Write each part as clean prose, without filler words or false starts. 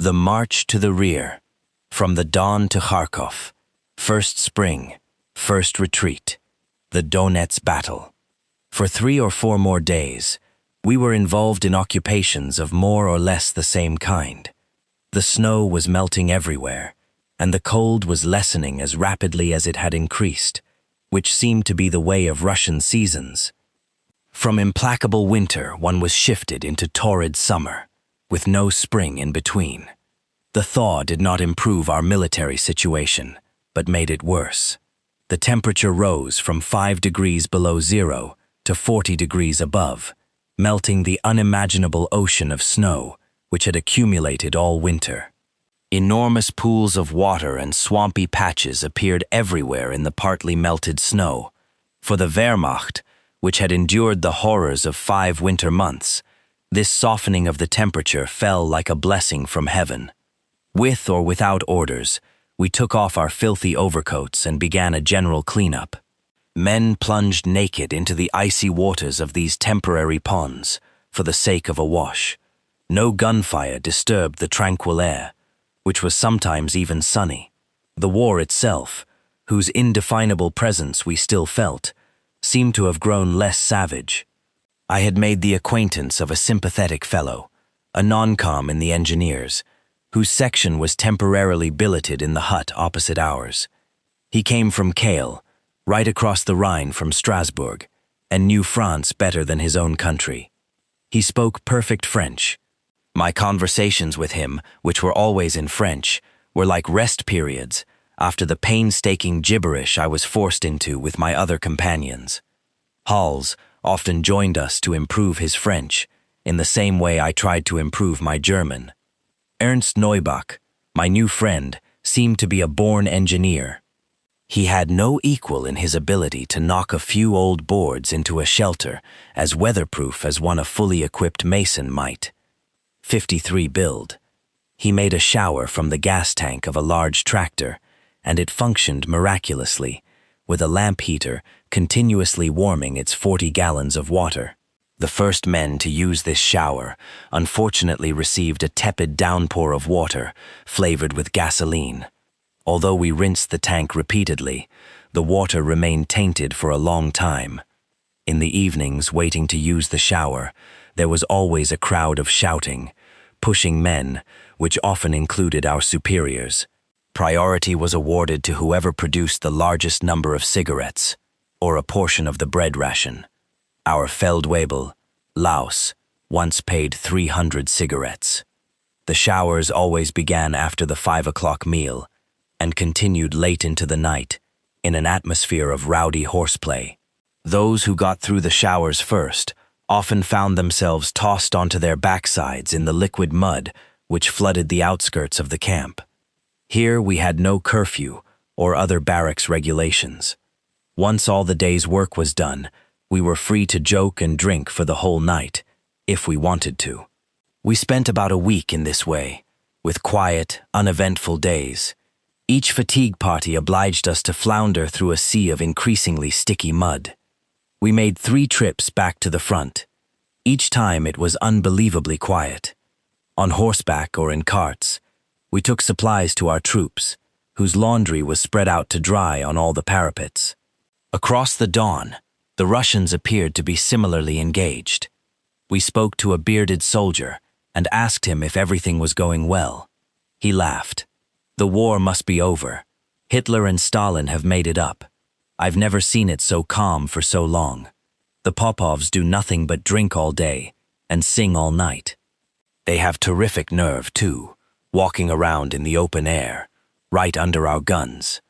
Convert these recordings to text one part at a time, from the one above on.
The march to the rear. From the dawn to Kharkov. First spring. First retreat. The Donets battle. For 3 or 4 more days, we were involved in occupations of more or less the same kind. The snow was melting everywhere, and the cold was lessening as rapidly as it had increased, which seemed to be the way of Russian seasons. From implacable winter, one was shifted into torrid summer, with no spring in between. The thaw did not improve our military situation, but made it worse. The temperature rose from 5 degrees below zero to 40 degrees above, melting the unimaginable ocean of snow which had accumulated all winter. Enormous pools of water and swampy patches appeared everywhere in the partly melted snow. For the Wehrmacht, which had endured the horrors of 5 winter months, this softening of the temperature fell like a blessing from heaven. With or without orders, we took off our filthy overcoats and began a general cleanup. Men plunged naked into the icy waters of these temporary ponds for the sake of a wash. No gunfire disturbed the tranquil air, which was sometimes even sunny. The war itself, whose indefinable presence we still felt, seemed to have grown less savage. I had made the acquaintance of a sympathetic fellow, a non-com in the engineers, whose section was temporarily billeted in the hut opposite ours. He came from Kehl, right across the Rhine from Strasbourg, and knew France better than his own country. He spoke perfect French. My conversations with him, which were always in French, were like rest periods after the painstaking gibberish I was forced into with my other companions. Hals often joined us to improve his French, in the same way I tried to improve my German. Ernst Neubach, my new friend, seemed to be a born engineer. He had no equal in his ability to knock a few old boards into a shelter as weatherproof as one a fully equipped mason might. 53 build. He made a shower from the gas tank of a large tractor, and it functioned miraculously, with a lamp heater continuously warming its 40 gallons of water. The first men to use this shower unfortunately received a tepid downpour of water flavored with gasoline. Although we rinsed the tank repeatedly, the water remained tainted for a long time. In the evenings, waiting to use the shower, there was always a crowd of shouting, pushing men, which often included our superiors. Priority was awarded to whoever produced the largest number of cigarettes, or a portion of the bread ration. Our Feldwebel, Laus, once paid 300 cigarettes. The showers always began after the 5 o'clock meal, and continued late into the night, in an atmosphere of rowdy horseplay. Those who got through the showers first often found themselves tossed onto their backsides in the liquid mud which flooded the outskirts of the camp. Here we had no curfew or other barracks regulations. Once all the day's work was done, we were free to joke and drink for the whole night, if we wanted to. We spent about a week in this way, with quiet, uneventful days. Each fatigue party obliged us to flounder through a sea of increasingly sticky mud. We made 3 trips back to the front. Each time it was unbelievably quiet. On horseback or in carts, we took supplies to our troops, whose laundry was spread out to dry on all the parapets. Across the dawn, the Russians appeared to be similarly engaged. We spoke to a bearded soldier and asked him if everything was going well. He laughed. The war must be over. Hitler and Stalin have made it up. I've never seen it so calm for so long. The Popovs do nothing but drink all day and sing all night. They have terrific nerve, too, walking around in the open air, right under our guns.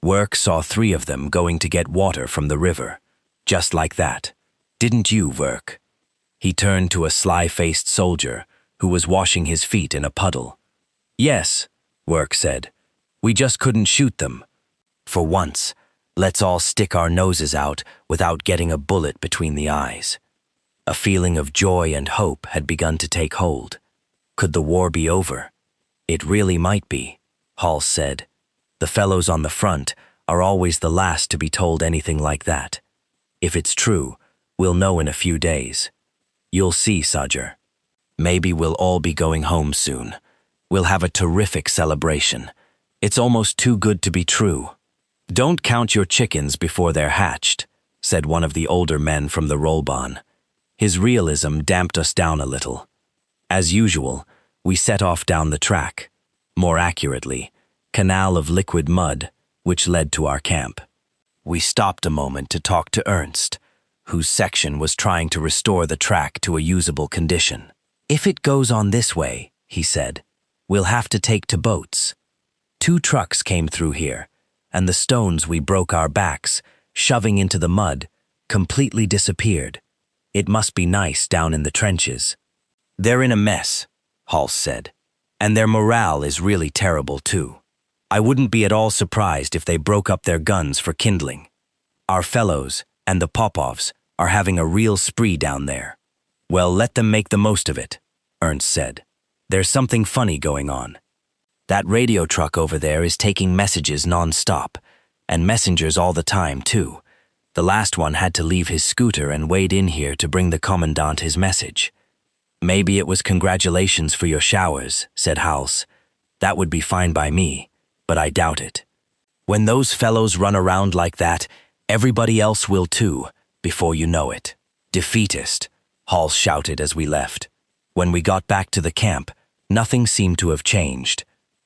Work saw 3 of them going to get water from the river. Just like that. Didn't you, Work? He turned to a sly-faced soldier who was washing his feet in a puddle. Yes, Work said. We just couldn't shoot them. For once, let's all stick our noses out without getting a bullet between the eyes. A feeling of joy and hope had begun to take hold. Could the war be over? It really might be, Hals said. The fellows on the front are always the last to be told anything like that. If it's true, we'll know in a few days. You'll see, Sajer. Maybe we'll all be going home soon. We'll have a terrific celebration. It's almost too good to be true." "Don't count your chickens before they're hatched," said one of the older men from the rollbahn. His realism damped us down a little. As usual, we set off down the track, more accurately, canal of liquid mud, which led to our camp. We stopped a moment to talk to Ernst, whose section was trying to restore the track to a usable condition. "If it goes on this way," he said, "we'll have to take to boats. 2 trucks came through here, and the stones we broke our backs, shoving into the mud, completely disappeared. It must be nice down in the trenches." "They're in a mess," Hals said, "and their morale is really terrible too. I wouldn't be at all surprised if they broke up their guns for kindling. Our fellows and the Popovs are having a real spree down there." "Well, let them make the most of it," Ernst said. "There's something funny going on. That radio truck over there is taking messages non-stop, and messengers all the time, too. The last one had to leave his scooter and wade in here to bring the commandant his message." "Maybe it was congratulations for your showers," said Hals. "That would be fine by me, but I doubt it. When those fellows run around like that, everybody else will too, before you know it." "Defeatist," Hals shouted as we left. When we got back to the camp, nothing seemed to have changed.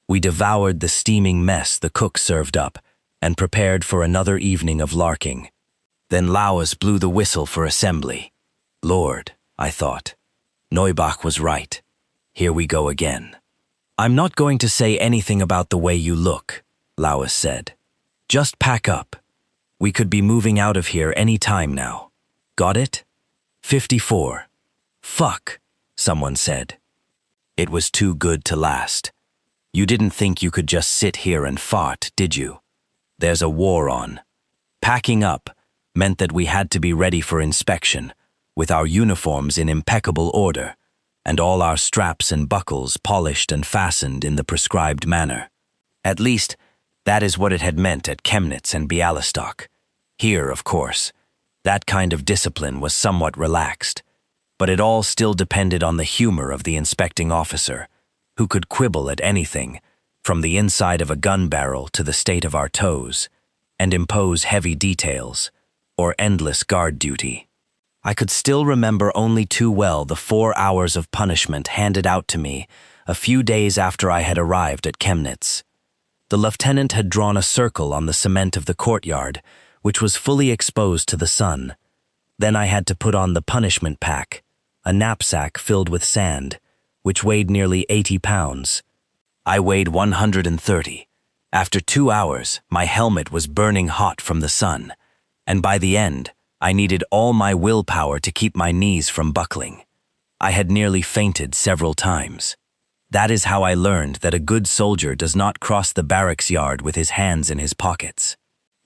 We devoured the steaming mess the cook served up and prepared for another evening of larking. Then Laues blew the whistle for assembly. Lord, I thought. Neubach was right. Here we go again. "I'm not going to say anything about the way you look," Laues said. "Just pack up. We could be moving out of here any time now. Got it?" 54. "Fuck," someone said. It was too good to last. You didn't think you could just sit here and fart, did you? There's a war on. Packing up meant that we had to be ready for inspection, with our uniforms in impeccable order, and all our straps and buckles polished and fastened in the prescribed manner. At least, that is what it had meant at Chemnitz and Bialystok. Here, of course, that kind of discipline was somewhat relaxed, but it all still depended on the humor of the inspecting officer, who could quibble at anything, from the inside of a gun barrel to the state of our toes, and impose heavy details, or endless guard duty. I could still remember only too well the 4 hours of punishment handed out to me a few days after I had arrived at Chemnitz. The lieutenant had drawn a circle on the cement of the courtyard, which was fully exposed to the sun. Then I had to put on the punishment pack, a knapsack filled with sand, which weighed nearly 80 pounds. I weighed 130. After 2 hours, my helmet was burning hot from the sun, and by the end, I needed all my willpower to keep my knees from buckling. I had nearly fainted several times. That is how I learned that a good soldier does not cross the barracks yard with his hands in his pockets.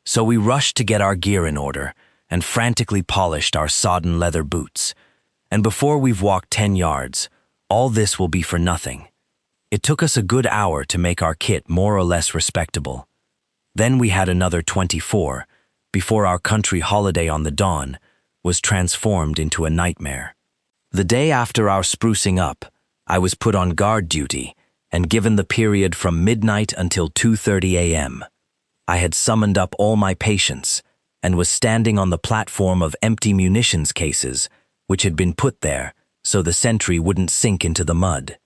So we rushed to get our gear in order and frantically polished our sodden leather boots. And before we've walked 10 yards, all this will be for nothing. It took us a good hour to make our kit more or less respectable. Then we had another 24, before our country holiday on the dawn was transformed into a nightmare. The day after our sprucing up, I was put on guard duty and given the period from midnight until 2:30 a.m. I had summoned up all my patience and was standing on the platform of empty munitions cases, which had been put there so the sentry wouldn't sink into the mud.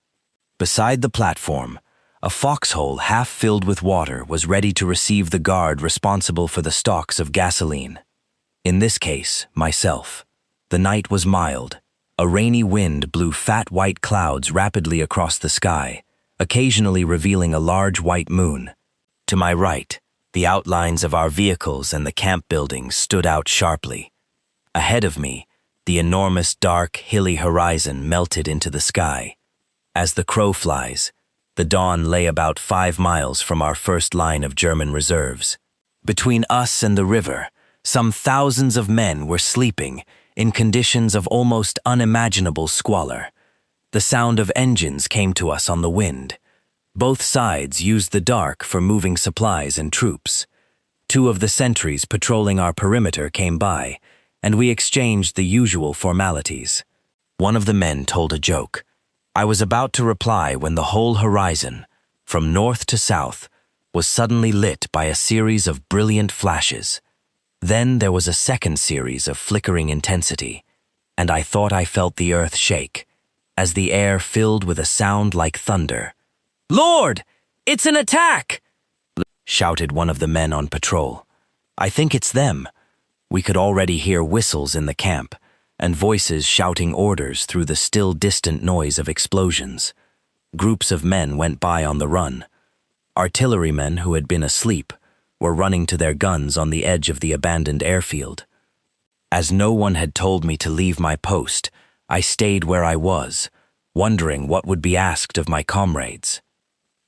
Beside the platform, a foxhole half filled with water was ready to receive the guard responsible for the stocks of gasoline. In this case, myself. The night was mild. A rainy wind blew fat white clouds rapidly across the sky, occasionally revealing a large white moon. To my right, the outlines of our vehicles and the camp buildings stood out sharply. Ahead of me, the enormous dark, hilly horizon melted into the sky. As the crow flies, the dawn lay about 5 miles from our first line of German reserves. Between us and the river, some thousands of men were sleeping in conditions of almost unimaginable squalor. The sound of engines came to us on the wind. Both sides used the dark for moving supplies and troops. 2 of the sentries patrolling our perimeter came by, and we exchanged the usual formalities. One of the men told a joke. I was about to reply when the whole horizon, from north to south, was suddenly lit by a series of brilliant flashes. Then there was a second series of flickering intensity, and I thought I felt the earth shake, as the air filled with a sound like thunder. "Lord, it's an attack!" shouted one of the men on patrol. "I think it's them." We could already hear whistles in the camp, and voices shouting orders through the still distant noise of explosions. Groups of men went by on the run. Artillerymen who had been asleep were running to their guns on the edge of the abandoned airfield. As no one had told me to leave my post, I stayed where I was, wondering what would be asked of my comrades.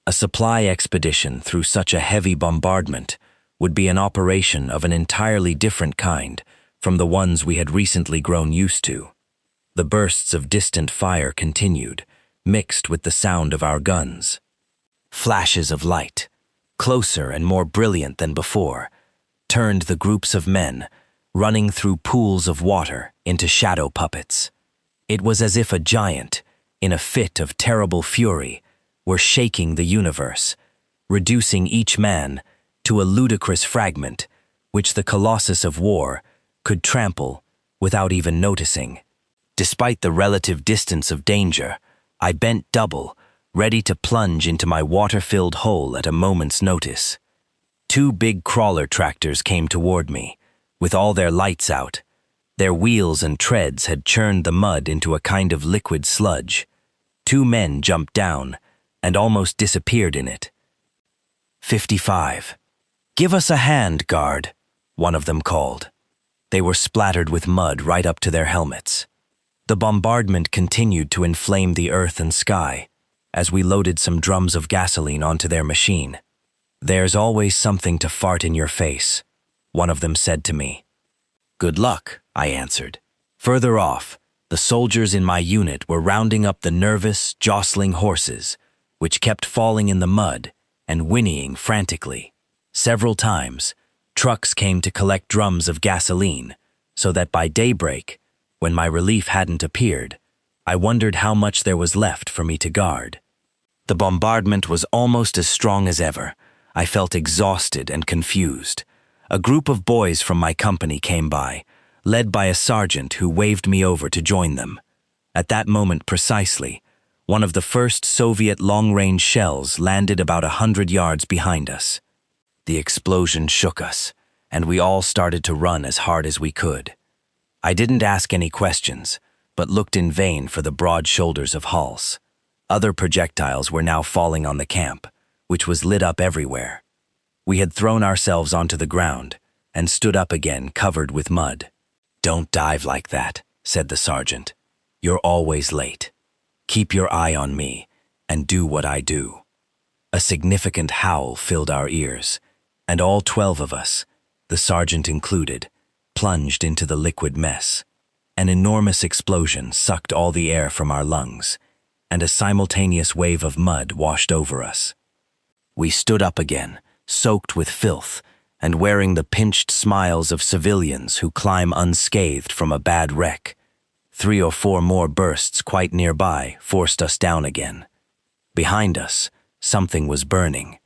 A supply expedition through such a heavy bombardment would be an operation of an entirely different kind from the ones we had recently grown used to. The bursts of distant fire continued, mixed with the sound of our guns. Flashes of light, closer and more brilliant than before, turned the groups of men, running through pools of water, into shadow puppets. It was as if a giant, in a fit of terrible fury, were shaking the universe, reducing each man to a ludicrous fragment which the colossus of war could trample without even noticing. Despite the relative distance of danger, I bent double, ready to plunge into my water-filled hole at a moment's notice. 2 big crawler tractors came toward me, with all their lights out. Their wheels and treads had churned the mud into a kind of liquid sludge. 2 men jumped down and almost disappeared in it. 55. "Give us a hand, guard," one of them called. They were splattered with mud right up to their helmets. The bombardment continued to inflame the earth and sky as we loaded some drums of gasoline onto their machine. "There's always something to fart in your face," one of them said to me. "Good luck," I answered. Further off, the soldiers in my unit were rounding up the nervous, jostling horses, which kept falling in the mud and whinnying frantically. Several times, trucks came to collect drums of gasoline, so that by daybreak, when my relief hadn't appeared, I wondered how much there was left for me to guard. The bombardment was almost as strong as ever. I felt exhausted and confused. A group of boys from my company came by, led by a sergeant who waved me over to join them. At that moment precisely, one of the first Soviet long-range shells landed about 100 yards behind us. The explosion shook us, and we all started to run as hard as we could. I didn't ask any questions, but looked in vain for the broad shoulders of Hals. Other projectiles were now falling on the camp, which was lit up everywhere. We had thrown ourselves onto the ground and stood up again covered with mud. "Don't dive like that," said the sergeant. "You're always late. Keep your eye on me and do what I do." A significant howl filled our ears, and all 12 of us, the sergeant included, plunged into the liquid mess. An enormous explosion sucked all the air from our lungs, and a simultaneous wave of mud washed over us. We stood up again, soaked with filth, and wearing the pinched smiles of civilians who climb unscathed from a bad wreck. 3 or 4 more bursts quite nearby forced us down again. Behind us, something was burning.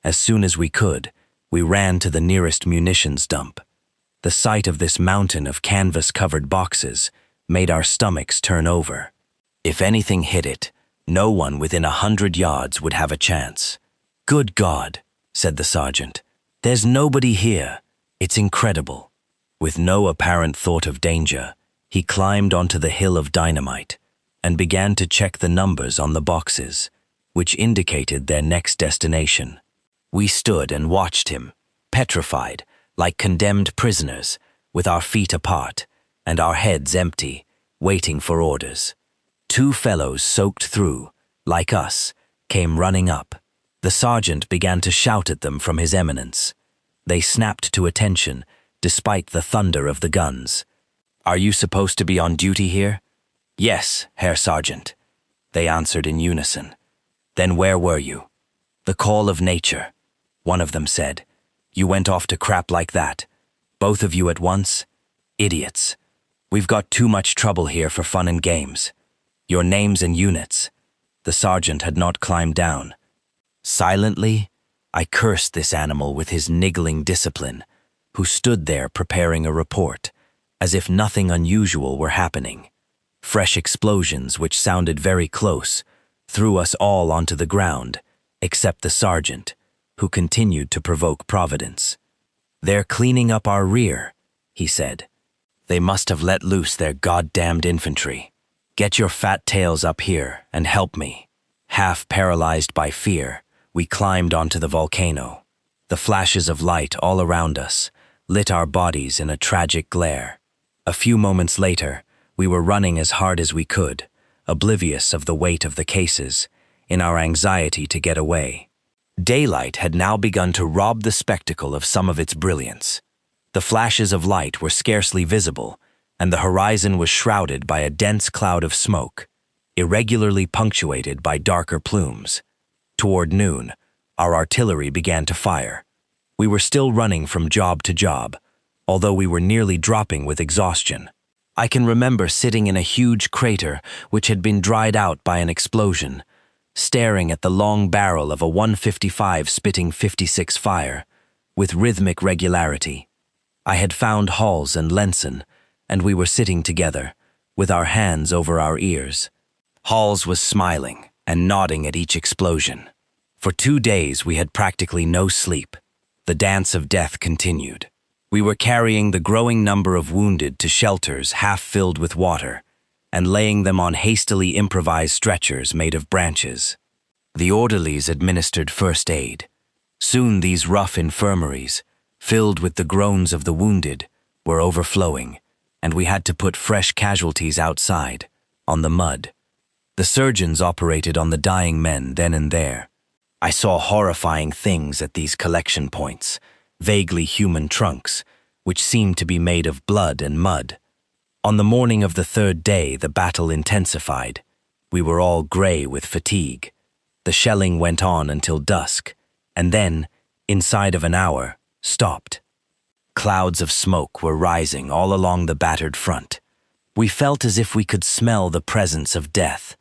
As soon as we could, we ran to the nearest munitions dump. The sight of this mountain of canvas-covered boxes made our stomachs turn over. If anything hit it, no one within 100 yards would have a chance. "Good God," said the sergeant. "There's nobody here. It's incredible." With no apparent thought of danger, he climbed onto the hill of dynamite and began to check the numbers on the boxes, which indicated their next destination. We stood and watched him, petrified, like condemned prisoners, with our feet apart and our heads empty, waiting for orders. 2 fellows soaked through, like us, came running up. The sergeant began to shout at them from his eminence. They snapped to attention, despite the thunder of the guns. "Are you supposed to be on duty here?" "Yes, Herr Sergeant," they answered in unison. "Then where were you?" "The call of nature," one of them said. "You went off to crap like that. Both of you at once? Idiots. We've got too much trouble here for fun and games. Your names and units." the sergeant had not climbed down. Silently, I cursed this animal with his niggling discipline, who stood there preparing a report, as if nothing unusual were happening. Fresh explosions, which sounded very close, threw us all onto the ground, except the sergeant, who continued to provoke Providence. "They're cleaning up our rear," he said. "They must have let loose their goddamned infantry. Get your fat tails up here and help me." Half paralyzed by fear, we climbed onto the volcano. The flashes of light all around us lit our bodies in a tragic glare. A few moments later, we were running as hard as we could, oblivious of the weight of the cases, in our anxiety to get away. Daylight had now begun to rob the spectacle of some of its brilliance. The flashes of light were scarcely visible, and the horizon was shrouded by a dense cloud of smoke, irregularly punctuated by darker plumes. Toward noon, our artillery began to fire. We were still running from job to job, although we were nearly dropping with exhaustion. I can remember sitting in a huge crater which had been dried out by an explosion, staring at the long barrel of a 155 spitting 56 fire, with rhythmic regularity. I had found Halls and Lenson, and we were sitting together, with our hands over our ears. Halls was smiling and nodding at each explosion. For 2 days we had practically no sleep. The dance of death continued. We were carrying the growing number of wounded to shelters half filled with water, and laying them on hastily improvised stretchers made of branches. The orderlies administered first aid. Soon these rough infirmaries, filled with the groans of the wounded, were overflowing, and we had to put fresh casualties outside, on the mud. The surgeons operated on the dying men then and there. I saw horrifying things at these collection points, vaguely human trunks, which seemed to be made of blood and mud. On the morning of the 3rd day, the battle intensified. We were all gray with fatigue. The shelling went on until dusk, and then, inside of an hour, stopped. Clouds of smoke were rising all along the battered front. We felt as if we could smell the presence of death,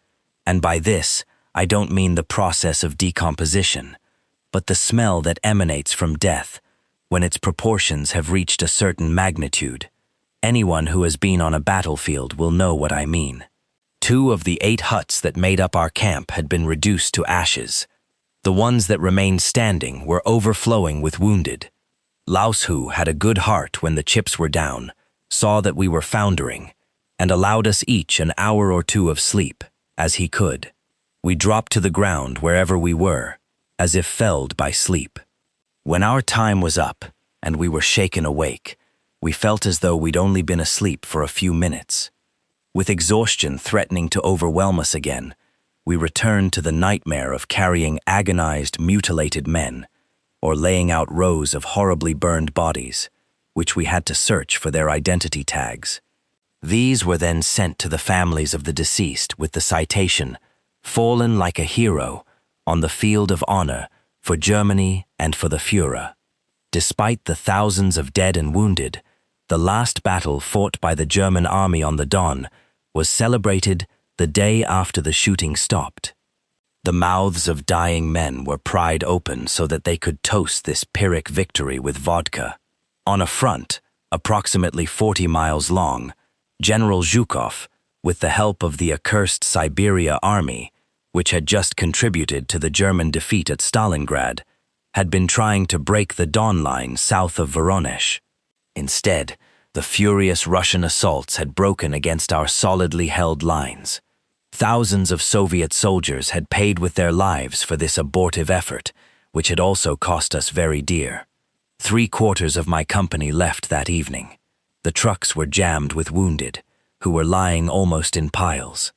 and by this, I don't mean the process of decomposition, but the smell that emanates from death when its proportions have reached a certain magnitude. Anyone who has been on a battlefield will know what I mean. 2 of the 8 huts that made up our camp had been reduced to ashes. The ones that remained standing were overflowing with wounded. Laos, who had a good heart when the chips were down, saw that we were foundering, and allowed us each an hour or 2 of sleep, as he could. We dropped to the ground wherever we were, as if felled by sleep. When our time was up, and we were shaken awake, we felt as though we'd only been asleep for a few minutes. With exhaustion threatening to overwhelm us again, we returned to the nightmare of carrying agonized, mutilated men, or laying out rows of horribly burned bodies, which we had to search for their identity tags. These were then sent to the families of the deceased with the citation, "Fallen like a hero on the field of honor for Germany and for the Führer." Despite the thousands of dead and wounded, the last battle fought by the German army on the Don was celebrated the day after the shooting stopped. The mouths of dying men were pried open so that they could toast this Pyrrhic victory with vodka. On a front, approximately 40 miles long, General Zhukov, with the help of the accursed Siberia Army, which had just contributed to the German defeat at Stalingrad, had been trying to break the Don line south of Voronezh. Instead, the furious Russian assaults had broken against our solidly held lines. Thousands of Soviet soldiers had paid with their lives for this abortive effort, which had also cost us very dear. 3/4 of my company left that evening. The trucks were jammed with wounded, who were lying almost in piles.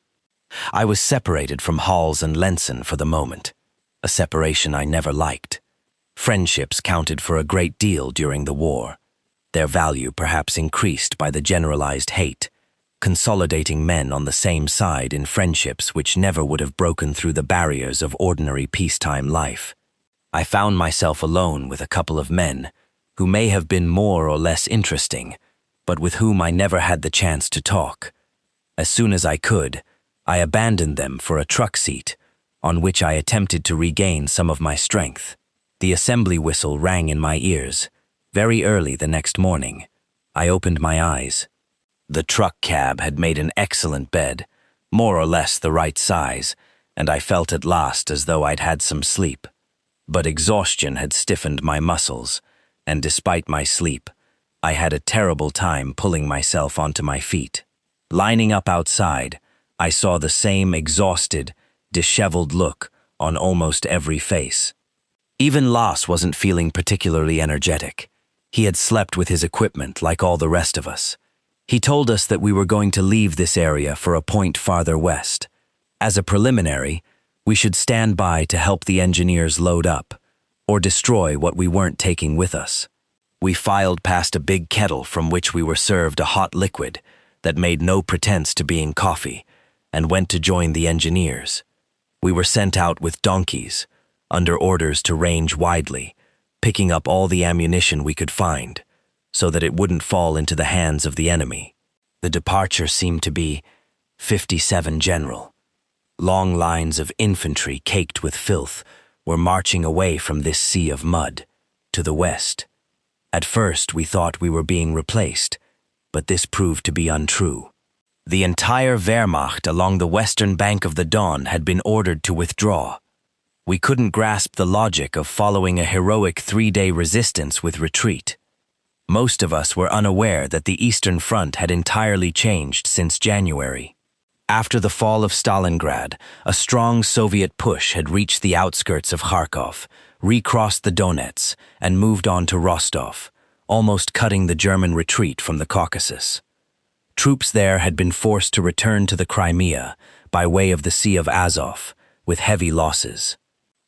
I was separated from Halls and Lenson for the moment, a separation I never liked. Friendships counted for a great deal during the war, their value perhaps increased by the generalized hate, consolidating men on the same side in friendships which never would have broken through the barriers of ordinary peacetime life. I found myself alone with a couple of men who may have been more or less interesting, but with whom I never had the chance to talk. As soon as I could, I abandoned them for a truck seat on which I attempted to regain some of my strength. The assembly whistle rang in my ears. Very early the next morning, I opened my eyes. The truck cab had made an excellent bed, more or less the right size, and I felt at last as though I'd had some sleep. But exhaustion had stiffened my muscles, and despite my sleep, I had a terrible time pulling myself onto my feet. Lining up outside, I saw the same exhausted, disheveled look on almost every face. Even Las wasn't feeling particularly energetic. He had slept with his equipment like all the rest of us. He told us that we were going to leave this area for a point farther west. As a preliminary, we should stand by to help the engineers load up, or destroy what we weren't taking with us. We filed past a big kettle from which we were served a hot liquid that made no pretense to being coffee, and went to join the engineers. We were sent out with donkeys, under orders to range widely, picking up all the ammunition we could find, so that it wouldn't fall into the hands of the enemy. The departure seemed to be 57 General. Long lines of infantry caked with filth were marching away from this sea of mud, to the west. At first we thought we were being replaced, but this proved to be untrue. The entire Wehrmacht along the western bank of the Don had been ordered to withdraw. We couldn't grasp the logic of following a heroic 3-day resistance with retreat. Most of us were unaware that the Eastern Front had entirely changed since January. After the fall of Stalingrad, a strong Soviet push had reached the outskirts of Kharkov, recrossed the Donets, and moved on to Rostov, almost cutting the German retreat from the Caucasus. Troops there had been forced to return to the Crimea by way of the Sea of Azov, with heavy losses.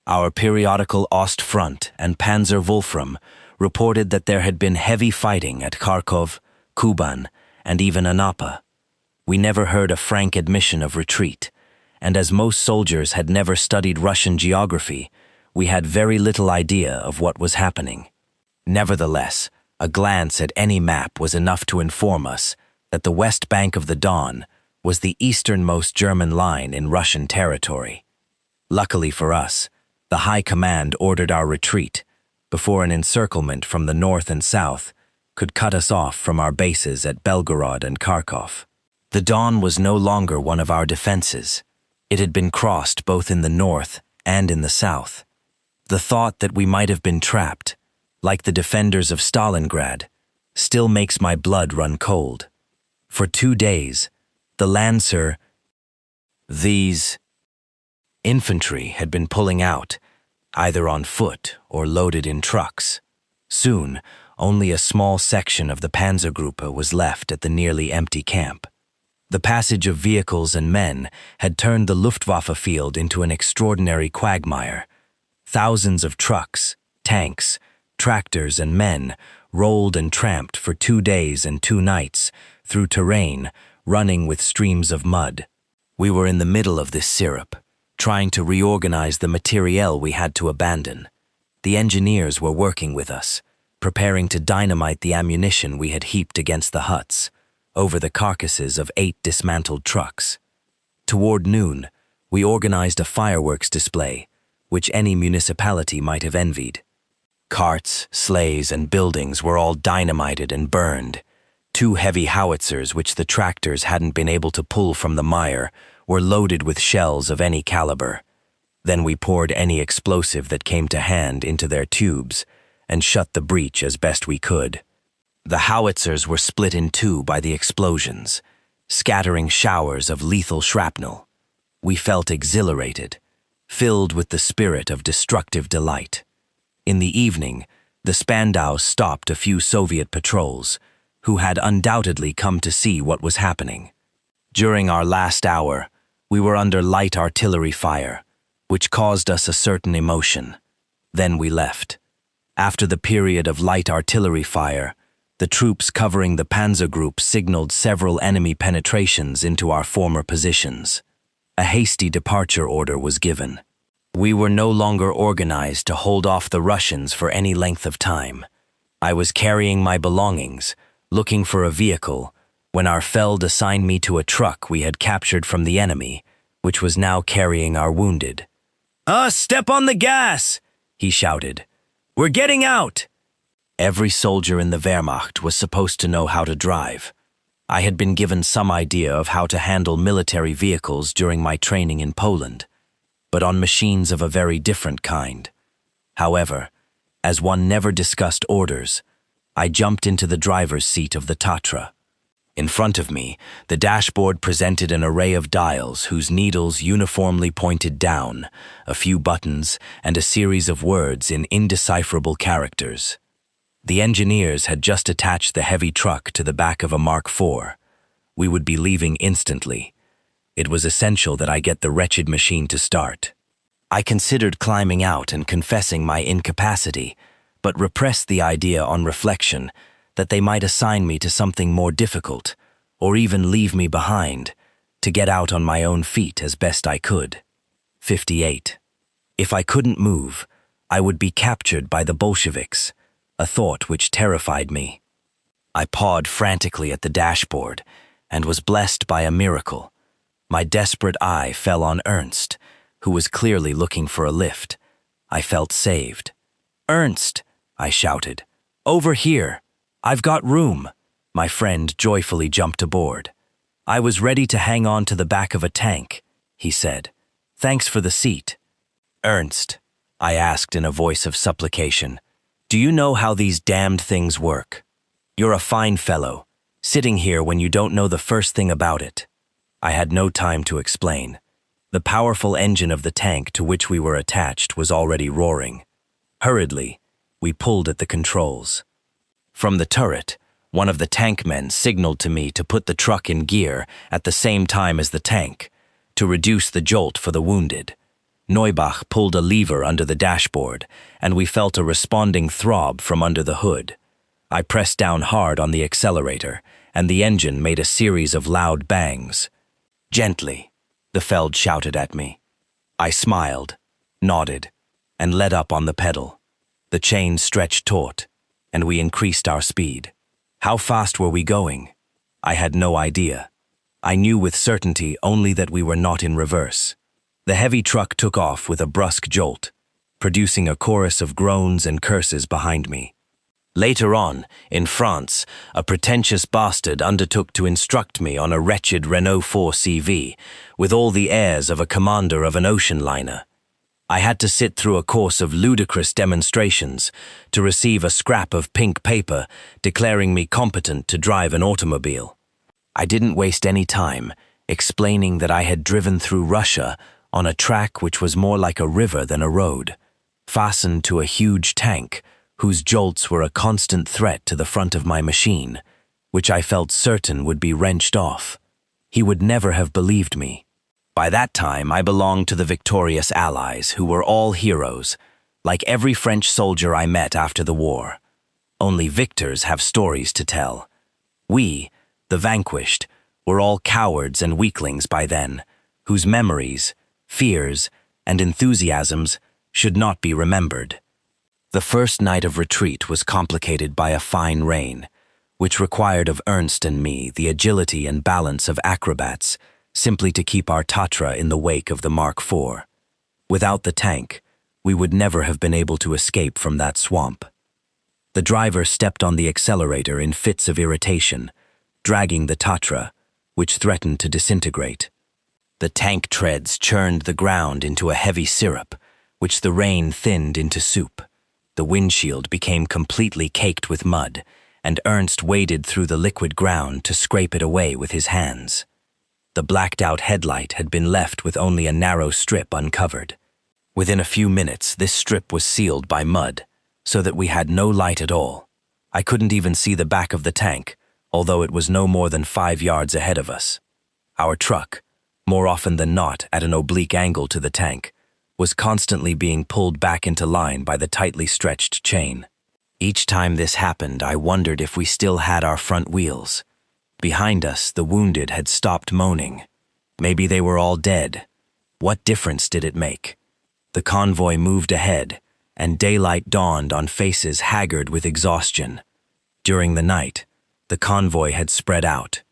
Our periodical Ostfront and Panzer Wolfram reported that there had been heavy fighting at Kharkov, Kuban, and even Anapa. We never heard a frank admission of retreat, and as most soldiers had never studied Russian geography, we had very little idea of what was happening. Nevertheless, a glance at any map was enough to inform us that the west bank of the Don was the easternmost German line in Russian territory. Luckily for us, the High Command ordered our retreat before an encirclement from the north and south could cut us off from our bases at Belgorod and Kharkov. The Don was no longer one of our defenses. It had been crossed both in the north and in the south. The thought that we might have been trapped, like the defenders of Stalingrad, still makes my blood run cold. For 2 days, the Lancer, these infantry had been pulling out, either on foot or loaded in trucks. Soon, only a small section of the Panzergruppe was left at the nearly empty camp. The passage of vehicles and men had turned the Luftwaffe field into an extraordinary quagmire. Thousands of trucks, tanks, tractors, and men rolled and tramped for 2 days and 2 nights through terrain running with streams of mud. We were in the middle of this syrup, trying to reorganize the materiel we had to abandon. The engineers were working with us, preparing to dynamite the ammunition we had heaped against the huts, over the carcasses of 8 dismantled trucks. Toward noon, we organized a fireworks display, which any municipality might have envied. Carts, sleighs, and buildings were all dynamited and burned. 2 heavy howitzers, which the tractors hadn't been able to pull from the mire, were loaded with shells of any caliber. Then we poured any explosive that came to hand into their tubes and shut the breach as best we could. The howitzers were split in 2 by the explosions, scattering showers of lethal shrapnel. We felt exhilarated, filled with the spirit of destructive delight. In the evening, the Spandau stopped a few Soviet patrols, who had undoubtedly come to see what was happening. During our last hour, we were under light artillery fire, which caused us a certain emotion. Then we left. After the period of light artillery fire, the troops covering the Panzer Group signaled several enemy penetrations into our former positions. A hasty departure order was given. We were no longer organized to hold off the Russians for any length of time. I was carrying my belongings, looking for a vehicle, when our Feld assigned me to a truck we had captured from the enemy, which was now carrying our wounded. Step on the gas!" he shouted. "We're getting out!" Every soldier in the Wehrmacht was supposed to know how to drive. I had been given some idea of how to handle military vehicles during my training in Poland, but on machines of a very different kind. However, as one never discussed orders, I jumped into the driver's seat of the Tatra. In front of me, the dashboard presented an array of dials whose needles uniformly pointed down, a few buttons, and a series of words in indecipherable characters. The engineers had just attached the heavy truck to the back of a Mark IV. We would be leaving instantly. It was essential that I get the wretched machine to start. I considered climbing out and confessing my incapacity, but repressed the idea on reflection that they might assign me to something more difficult, or even leave me behind, to get out on my own feet as best I could. 58. If I couldn't move, I would be captured by the Bolsheviks, a thought which terrified me. I pawed frantically at the dashboard, and was blessed by a miracle. My desperate eye fell on Ernst, who was clearly looking for a lift. I felt saved. "Ernst!" I shouted. "Over here! I've got room!" My friend joyfully jumped aboard. "I was ready to hang on to the back of a tank," he said. "Thanks for the seat." "Ernst," I asked in a voice of supplication, "do you know how these damned things work? You're a fine fellow, sitting here when you don't know the first thing about it." I had no time to explain. The powerful engine of the tank to which we were attached was already roaring. Hurriedly, we pulled at the controls. From the turret, one of the tank men signaled to me to put the truck in gear at the same time as the tank, to reduce the jolt for the wounded. Neubach pulled a lever under the dashboard, and we felt a responding throb from under the hood. I pressed down hard on the accelerator, and the engine made a series of loud bangs. "Gently," the Feld shouted at me. I smiled, nodded, and let up on the pedal. The chain stretched taut, and we increased our speed. How fast were we going? I had no idea. I knew with certainty only that we were not in reverse. The heavy truck took off with a brusque jolt, producing a chorus of groans and curses behind me. Later on, in France, a pretentious bastard undertook to instruct me on a wretched Renault 4CV, with all the airs of a commander of an ocean liner. I had to sit through a course of ludicrous demonstrations to receive a scrap of pink paper declaring me competent to drive an automobile. I didn't waste any time explaining that I had driven through Russia on a track which was more like a river than a road, fastened to a huge tank whose jolts were a constant threat to the front of my machine, which I felt certain would be wrenched off. He would never have believed me. By that time, I belonged to the victorious Allies, who were all heroes, like every French soldier I met after the war. Only victors have stories to tell. We, the vanquished, were all cowards and weaklings by then, whose memories, fears, and enthusiasms should not be remembered. The first night of retreat was complicated by a fine rain, which required of Ernst and me the agility and balance of acrobats, simply to keep our Tatra in the wake of the Mark IV. Without the tank, we would never have been able to escape from that swamp. The driver stepped on the accelerator in fits of irritation, dragging the Tatra, which threatened to disintegrate. The tank treads churned the ground into a heavy syrup, which the rain thinned into soup. The windshield became completely caked with mud, and Ernst waded through the liquid ground to scrape it away with his hands. The blacked-out headlight had been left with only a narrow strip uncovered. Within a few minutes, this strip was sealed by mud, so that we had no light at all. I couldn't even see the back of the tank, although it was no more than 5 yards ahead of us. Our truck, more often than not at an oblique angle to the tank, was constantly being pulled back into line by the tightly stretched chain. Each time this happened, I wondered if we still had our front wheels. Behind us, the wounded had stopped moaning. Maybe they were all dead. What difference did it make? The convoy moved ahead, and daylight dawned on faces haggard with exhaustion. During the night, the convoy had spread out.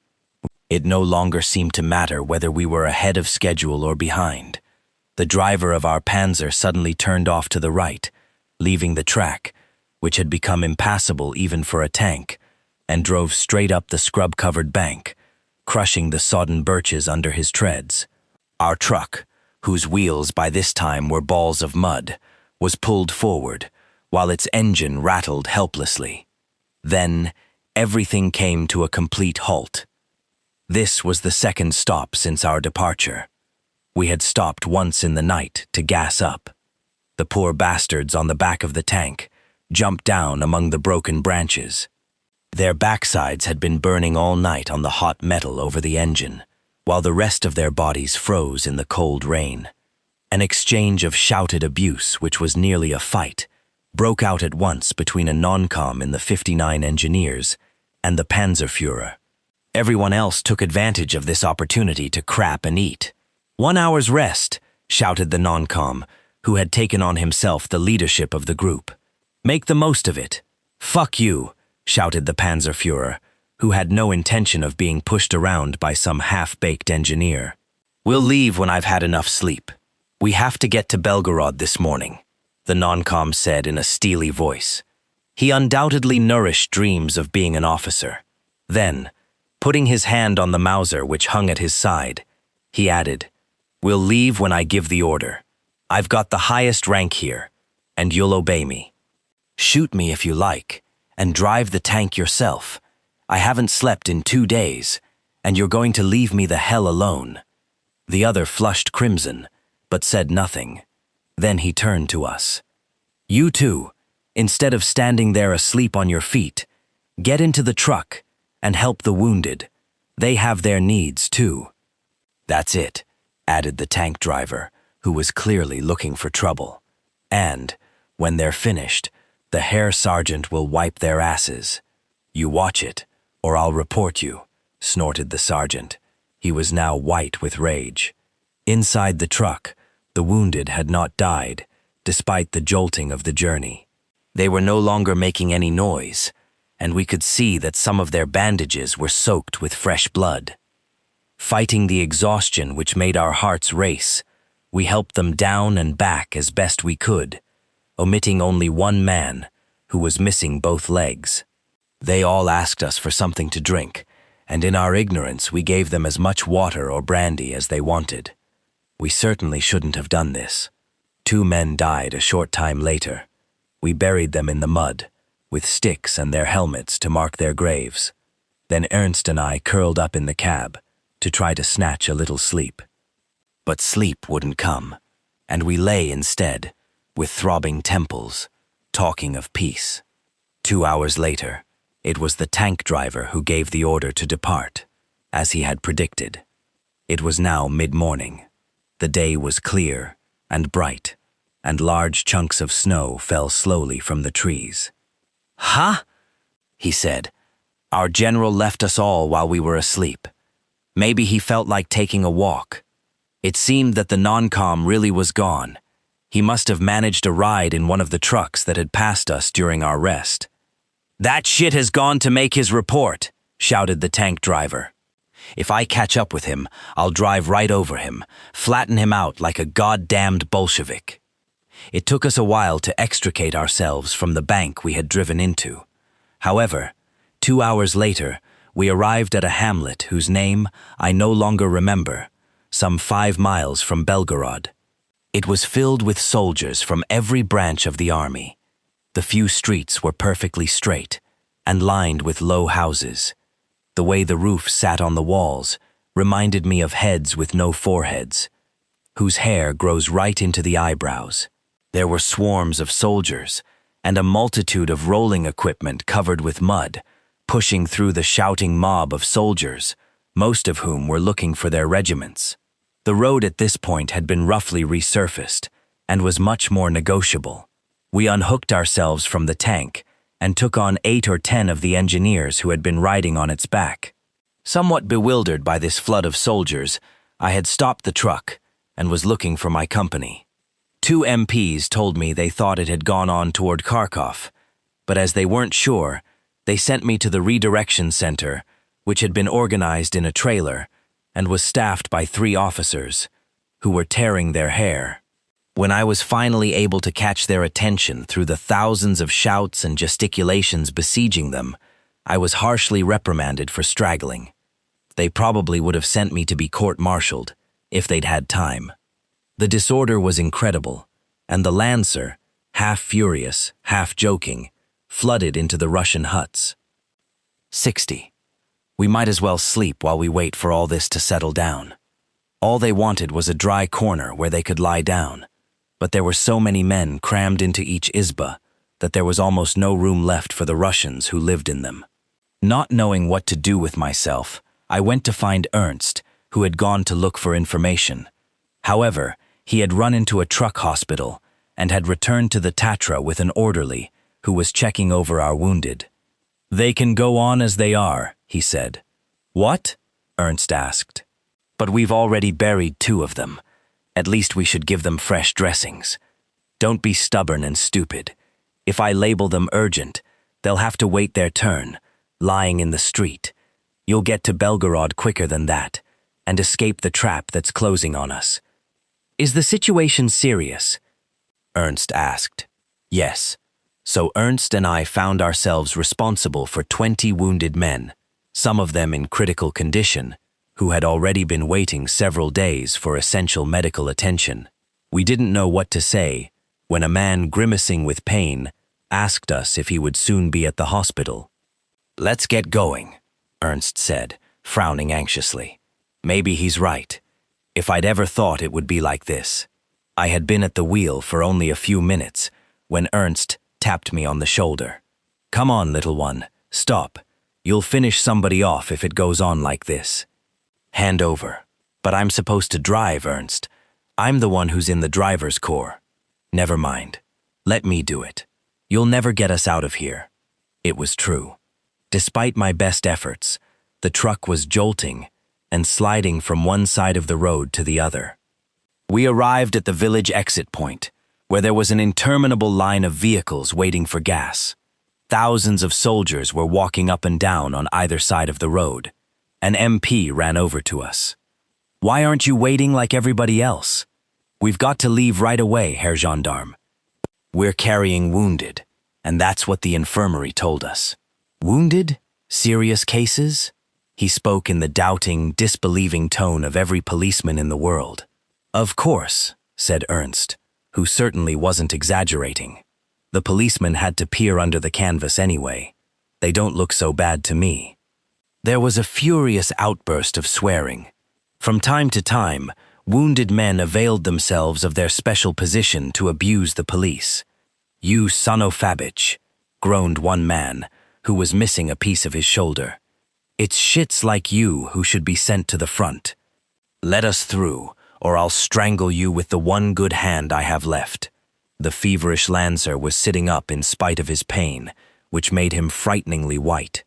It no longer seemed to matter whether we were ahead of schedule or behind. The driver of our Panzer suddenly turned off to the right, leaving the track, which had become impassable even for a tank, and drove straight up the scrub-covered bank, crushing the sodden birches under his treads. Our truck, whose wheels by this time were balls of mud, was pulled forward, while its engine rattled helplessly. Then, everything came to a complete halt. This was the second stop since our departure. We had stopped once in the night to gas up. The poor bastards on the back of the tank jumped down among the broken branches. Their backsides had been burning all night on the hot metal over the engine, while the rest of their bodies froze in the cold rain. An exchange of shouted abuse, which was nearly a fight, broke out at once between a non-com in the 59 engineers and the Panzerführer. Everyone else took advantage of this opportunity to crap and eat. 1 hour's rest, shouted the non-com, who had taken on himself the leadership of the group. Make the most of it. Fuck you, shouted the Panzerführer, who had no intention of being pushed around by some half-baked engineer. We'll leave when I've had enough sleep. We have to get to Belgorod this morning, the non-com said in a steely voice. He undoubtedly nourished dreams of being an officer. Then, putting his hand on the Mauser which hung at his side, he added, We'll leave when I give the order. I've got the highest rank here, and you'll obey me. Shoot me if you like, and drive the tank yourself. I haven't slept in 2 days, and you're going to leave me the hell alone. The other flushed crimson, but said nothing. Then he turned to us. You two, instead of standing there asleep on your feet, get into the truck and help the wounded. They have their needs too. That's it, added the tank driver, who was clearly looking for trouble. And, when they're finished, the Herr Sergeant will wipe their asses. You watch it, or I'll report you, snorted the sergeant. He was now white with rage. Inside the truck, the wounded had not died, despite the jolting of the journey. They were no longer making any noise, and we could see that some of their bandages were soaked with fresh blood. Fighting the exhaustion which made our hearts race, we helped them down and back as best we could, omitting only one man, who was missing both legs. They all asked us for something to drink, and in our ignorance we gave them as much water or brandy as they wanted. We certainly shouldn't have done this. 2 men died a short time later. We buried them in the mud, with sticks and their helmets to mark their graves. Then Ernst and I curled up in the cab to try to snatch a little sleep. But sleep wouldn't come, and we lay instead, with throbbing temples, talking of peace. 2 hours later, it was the tank driver who gave the order to depart, as he had predicted. It was now mid-morning. The day was clear and bright, and large chunks of snow fell slowly from the trees. Huh? He said. Our general left us all while we were asleep. Maybe he felt like taking a walk. It seemed that the non-com really was gone. He must have managed a ride in one of the trucks that had passed us during our rest. That shit has gone to make his report, shouted the tank driver. If I catch up with him, I'll drive right over him, flatten him out like a goddamned Bolshevik. It took us a while to extricate ourselves from the bank we had driven into. However, 2 hours later, we arrived at a hamlet whose name I no longer remember, some 5 miles from Belgorod. It was filled with soldiers from every branch of the army. The few streets were perfectly straight and lined with low houses. The way the roof sat on the walls reminded me of heads with no foreheads, whose hair grows right into the eyebrows. There were swarms of soldiers and a multitude of rolling equipment covered with mud, pushing through the shouting mob of soldiers, most of whom were looking for their regiments. The road at this point had been roughly resurfaced and was much more negotiable. We unhooked ourselves from the tank and took on 8 or 10 of the engineers who had been riding on its back. Somewhat bewildered by this flood of soldiers, I had stopped the truck and was looking for my company. 2 MPs told me they thought it had gone on toward Kharkov, but as they weren't sure, they sent me to the redirection center, which had been organized in a trailer and was staffed by 3 officers. who were tearing their hair. When I was finally able to catch their attention through the thousands of shouts and gesticulations besieging them, I was harshly reprimanded for straggling. They probably would have sent me to be court-martialed if they'd had time. The disorder was incredible, and the Lancer, half furious, half joking, flooded into the Russian huts. 60. We might as well sleep while we wait for all this to settle down. All they wanted was a dry corner where they could lie down, but there were so many men crammed into each izba that there was almost no room left for the Russians who lived in them. Not knowing what to do with myself, I went to find Ernst, who had gone to look for information. However, he had run into a truck hospital and had returned to the Tatra with an orderly who was checking over our wounded. "They can go on as they are," he said. "What?" Ernst asked. "But we've already buried 2 of them. At least we should give them fresh dressings. Don't be stubborn and stupid. If I label them urgent, they'll have to wait their turn, lying in the street. You'll get to Belgorod quicker than that, and escape the trap that's closing on us." "Is the situation serious?" Ernst asked. Yes. So Ernst and I found ourselves responsible for 20 wounded men, some of them in critical condition, who had already been waiting several days for essential medical attention. We didn't know what to say when a man grimacing with pain asked us if he would soon be at the hospital. "Let's get going," Ernst said, frowning anxiously. Maybe he's right. If I'd ever thought it would be like this. I had been at the wheel for only a few minutes when Ernst tapped me on the shoulder. "Come on, little one, stop. You'll finish somebody off if it goes on like this." "Hand over." "But I'm supposed to drive, Ernst. I'm the one who's in the driver's corps." "Never mind. Let me do it. You'll never get us out of here." It was true. Despite my best efforts, the truck was jolting and sliding from one side of the road to the other. We arrived at the village exit point, where there was an interminable line of vehicles waiting for gas. Thousands of soldiers were walking up and down on either side of the road. An MP ran over to us. "Why aren't you waiting like everybody else?" "We've got to leave right away, Herr Gendarme. We're carrying wounded, and that's what the infirmary told us." "Wounded? Serious cases?" He spoke in the doubting, disbelieving tone of every policeman in the world. "Of course," said Ernst, who certainly wasn't exaggerating. The policeman had to peer under the canvas anyway. "They don't look so bad to me." There was a furious outburst of swearing. From time to time, wounded men availed themselves of their special position to abuse the police. "You son of a bitch," groaned one man, who was missing a piece of his shoulder. "It's shits like you who should be sent to the front. Let us through, or I'll strangle you with the one good hand I have left." The feverish Lancer was sitting up in spite of his pain, which made him frighteningly white.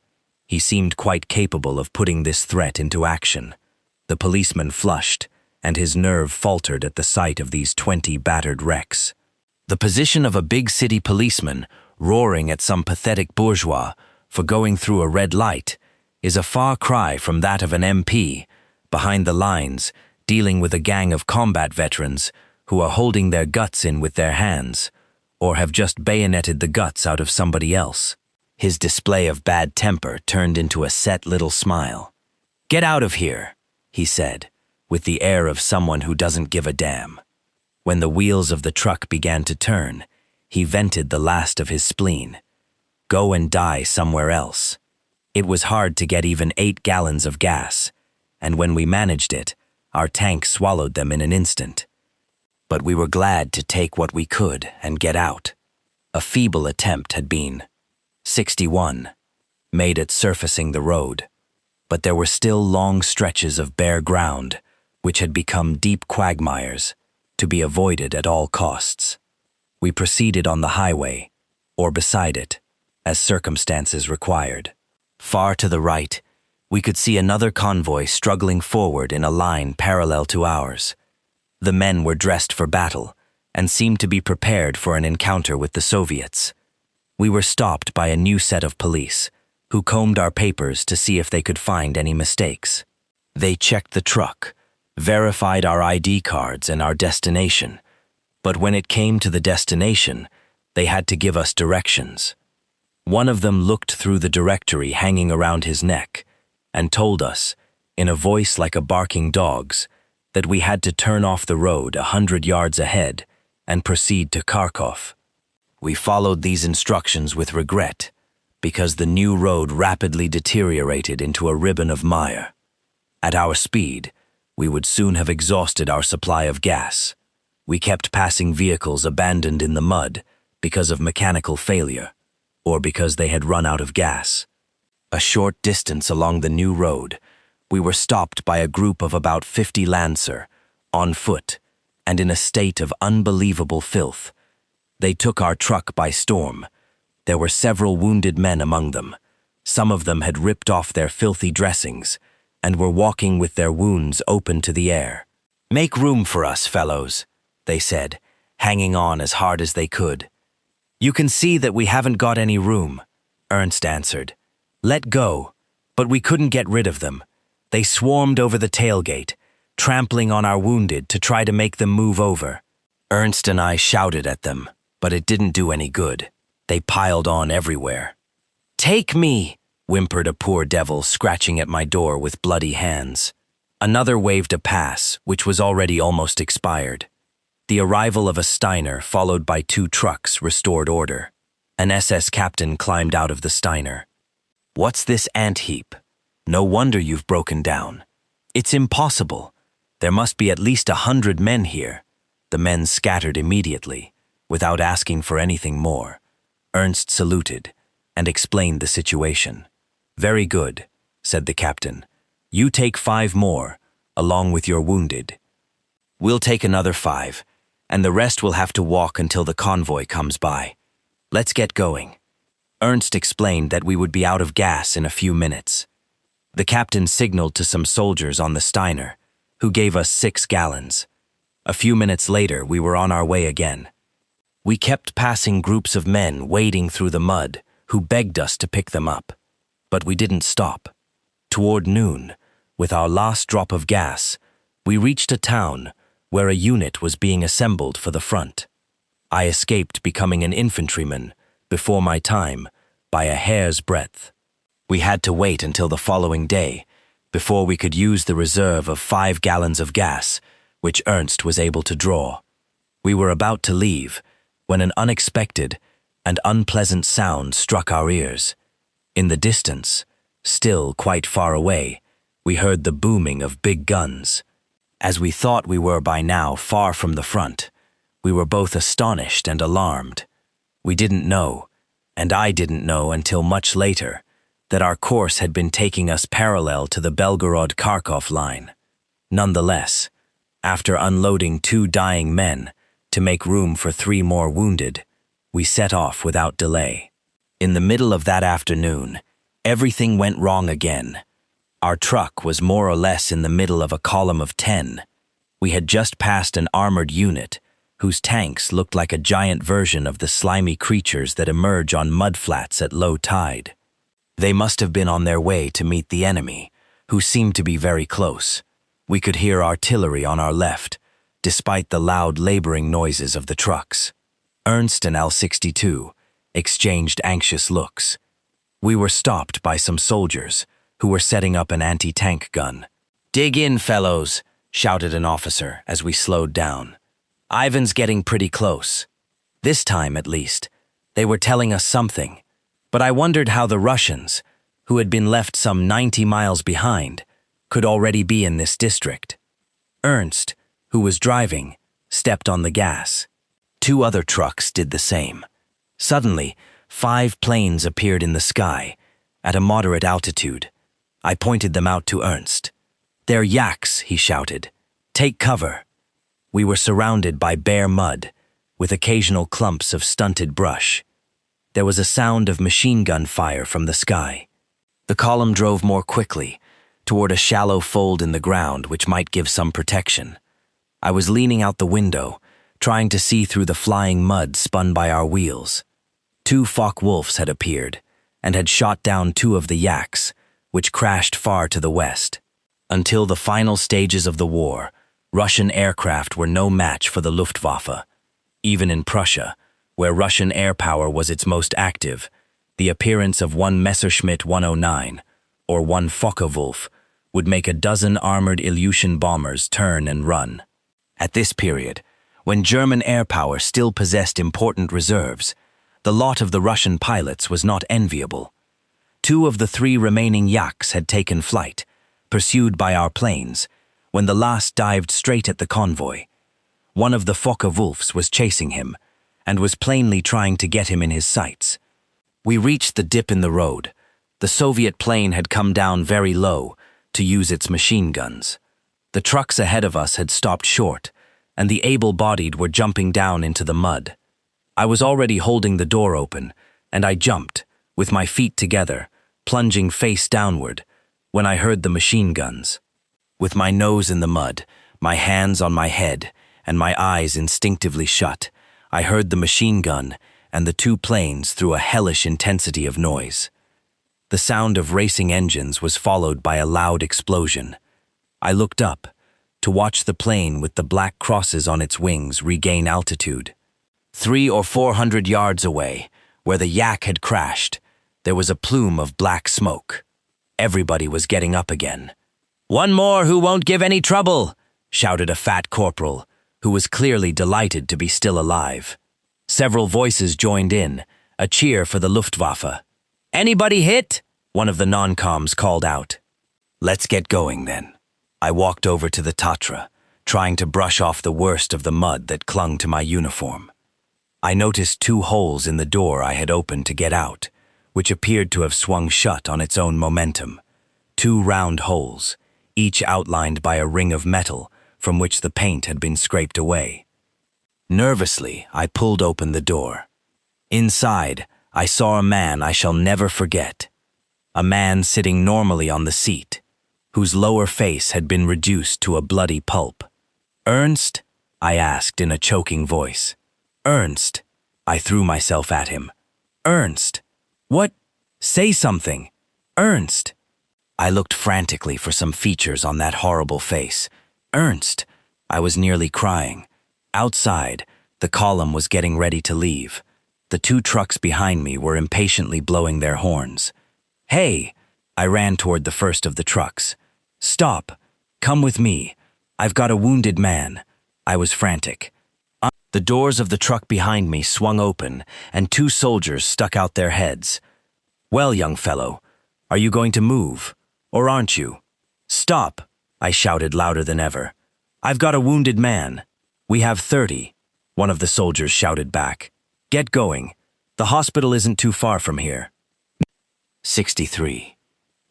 He seemed quite capable of putting this threat into action. The policeman flushed, and his nerve faltered at the sight of these 20 battered wrecks. The position of a big city policeman roaring at some pathetic bourgeois for going through a red light is a far cry from that of an MP behind the lines dealing with a gang of combat veterans who are holding their guts in with their hands or have just bayoneted the guts out of somebody else. His display of bad temper turned into a set little smile. "Get out of here," he said, with the air of someone who doesn't give a damn. When the wheels of the truck began to turn, he vented the last of his spleen. Go and die somewhere else. It was hard to get even 8 gallons of gas, and when we managed it, our tank swallowed them in an instant. But we were glad to take what we could and get out. A feeble attempt had been 61, made at surfacing the road, but there were still long stretches of bare ground, which had become deep quagmires, to be avoided at all costs. We proceeded on the highway, or beside it, as circumstances required. Far to the right, we could see another convoy struggling forward in a line parallel to ours. The men were dressed for battle and seemed to be prepared for an encounter with the Soviets. We were stopped by a new set of police, who combed our papers to see if they could find any mistakes. They checked the truck, verified our ID cards and our destination. But when it came to the destination, they had to give us directions. One of them looked through the directory hanging around his neck and told us, in a voice like a barking dog's, that we had to turn off the road 100 yards ahead and proceed to Kharkov. We followed these instructions with regret, because the new road rapidly deteriorated into a ribbon of mire. At our speed, we would soon have exhausted our supply of gas. We kept passing vehicles abandoned in the mud because of mechanical failure, or because they had run out of gas. A short distance along the new road, we were stopped by a group of about 50 Lancer, on foot, and in a state of unbelievable filth. They took our truck by storm. There were several wounded men among them. Some of them had ripped off their filthy dressings and were walking with their wounds open to the air. "Make room for us, fellows," they said, hanging on as hard as they could. "You can see that we haven't got any room," Ernst answered. "Let go," but we couldn't get rid of them. They swarmed over the tailgate, trampling on our wounded to try to make them move over. Ernst and I shouted at them, but it didn't do any good. They piled on everywhere. "Take me," whimpered a poor devil scratching at my door with bloody hands. Another waved a pass, which was already almost expired. The arrival of a Steiner, followed by 2 trucks, restored order. An SS captain climbed out of the Steiner. "What's this ant heap? No wonder you've broken down. It's impossible. There must be at least 100 men here." The men scattered immediately, without asking for anything more. Ernst saluted and explained the situation. "Very good," said the captain. "You take 5 more, along with your wounded. We'll take another 5, and the rest will have to walk until the convoy comes by. Let's get going." Ernst explained that we would be out of gas in a few minutes. The captain signaled to some soldiers on the Steiner, who gave us 6 gallons. A few minutes later, we were on our way again. We kept passing groups of men wading through the mud, who begged us to pick them up. But we didn't stop. Toward noon, with our last drop of gas, we reached a town where a unit was being assembled for the front. I escaped becoming an infantryman, before my time, by a hair's breadth. We had to wait until the following day before we could use the reserve of 5 gallons of gas, which Ernst was able to draw. We were about to leave when an unexpected and unpleasant sound struck our ears. In the distance, still quite far away, we heard the booming of big guns. As we thought we were by now far from the front, we were both astonished and alarmed. We didn't know, and I didn't know until much later, that our course had been taking us parallel to the Belgorod-Kharkov line. Nonetheless, after unloading 2 dying men to make room for 3 more wounded, we set off without delay. In the middle of that afternoon, everything went wrong again. Our truck was more or less in the middle of a column of 10. We had just passed an armored unit, whose tanks looked like a giant version of the slimy creatures that emerge on mudflats at low tide. They must have been on their way to meet the enemy, who seemed to be very close. We could hear artillery on our left, despite the loud laboring noises of the trucks. Ernst and L-62 exchanged anxious looks. We were stopped by some soldiers who were setting up an anti-tank gun. "Dig in, fellows," shouted an officer as we slowed down. "Ivan's getting pretty close." This time, at least, they were telling us something, but I wondered how the Russians, who had been left some 90 miles behind, could already be in this district. Ernst, who was driving, stepped on the gas. 2 other trucks did the same. Suddenly, 5 planes appeared in the sky, at a moderate altitude. I pointed them out to Ernst. "They're yaks," he shouted. "Take cover." We were surrounded by bare mud, with occasional clumps of stunted brush. There was a sound of machine gun fire from the sky. The column drove more quickly, toward a shallow fold in the ground which might give some protection. I was leaning out the window, trying to see through the flying mud spun by our wheels. 2 Focke-Wulfs had appeared, and had shot down 2 of the yaks, which crashed far to the west. Until the final stages of the war, Russian aircraft were no match for the Luftwaffe. Even in Prussia, where Russian air power was its most active, the appearance of one Messerschmitt 109, or one Focke-Wulf, would make a dozen armored Ilyushin bombers turn and run. At this period, when German air power still possessed important reserves, the lot of the Russian pilots was not enviable. 2 of the 3 remaining Yaks had taken flight, pursued by our planes, when the last dived straight at the convoy. One of the Focke-Wulfs was chasing him, and was plainly trying to get him in his sights. We reached the dip in the road. The Soviet plane had come down very low to use its machine guns. The trucks ahead of us had stopped short, and the able-bodied were jumping down into the mud. I was already holding the door open, and I jumped, with my feet together, plunging face downward, when I heard the machine guns. With my nose in the mud, my hands on my head, and my eyes instinctively shut, I heard the machine gun and the 2 planes through a hellish intensity of noise. The sound of racing engines was followed by a loud explosion. I looked up to watch the plane with the black crosses on its wings regain altitude. 300 or 400 yards away, where the Yak had crashed, there was a plume of black smoke. Everybody was getting up again. "One more who won't give any trouble," shouted a fat corporal, who was clearly delighted to be still alive. Several voices joined in, a cheer for the Luftwaffe. "Anybody hit?" one of the non-coms called out. "Let's get going then." I walked over to the Tatra, trying to brush off the worst of the mud that clung to my uniform. I noticed 2 holes in the door I had opened to get out, which appeared to have swung shut on its own momentum. 2 round holes, each outlined by a ring of metal from which the paint had been scraped away. Nervously, I pulled open the door. Inside, I saw a man I shall never forget. A man sitting normally on the seat, whose lower face had been reduced to a bloody pulp. "Ernst?" I asked in a choking voice. "Ernst?" I threw myself at him. "Ernst? What? Say something. Ernst!" I looked frantically for some features on that horrible face. "Ernst!" I was nearly crying. Outside, the column was getting ready to leave. The 2 trucks behind me were impatiently blowing their horns. "Hey!" I ran toward the first of the trucks. "Stop! Come with me. I've got a wounded man." I was frantic. The doors of the truck behind me swung open, and 2 soldiers stuck out their heads. "Well, young fellow, are you going to move, or aren't you?" "Stop!" I shouted louder than ever. "I've got a wounded man." "We have 30, one of the soldiers shouted back. "Get going. The hospital isn't too far from here." 63.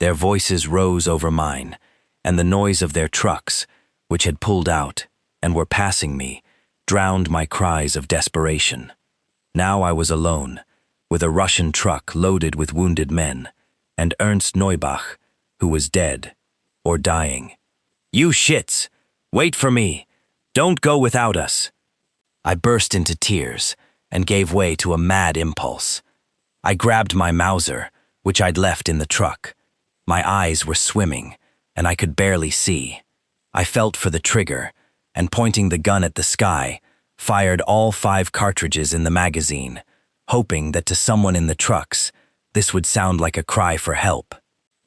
Their voices rose over mine, and the noise of their trucks, which had pulled out and were passing me, drowned my cries of desperation. Now I was alone, with a Russian truck loaded with wounded men, and Ernst Neubach, who was dead, or dying. "You shits! Wait for me! Don't go without us!" I burst into tears and gave way to a mad impulse. I grabbed my Mauser, which I'd left in the truck. My eyes were swimming, and I could barely see. I felt for the trigger, and pointing the gun at the sky, fired all 5 cartridges in the magazine, hoping that to someone in the trucks, this would sound like a cry for help.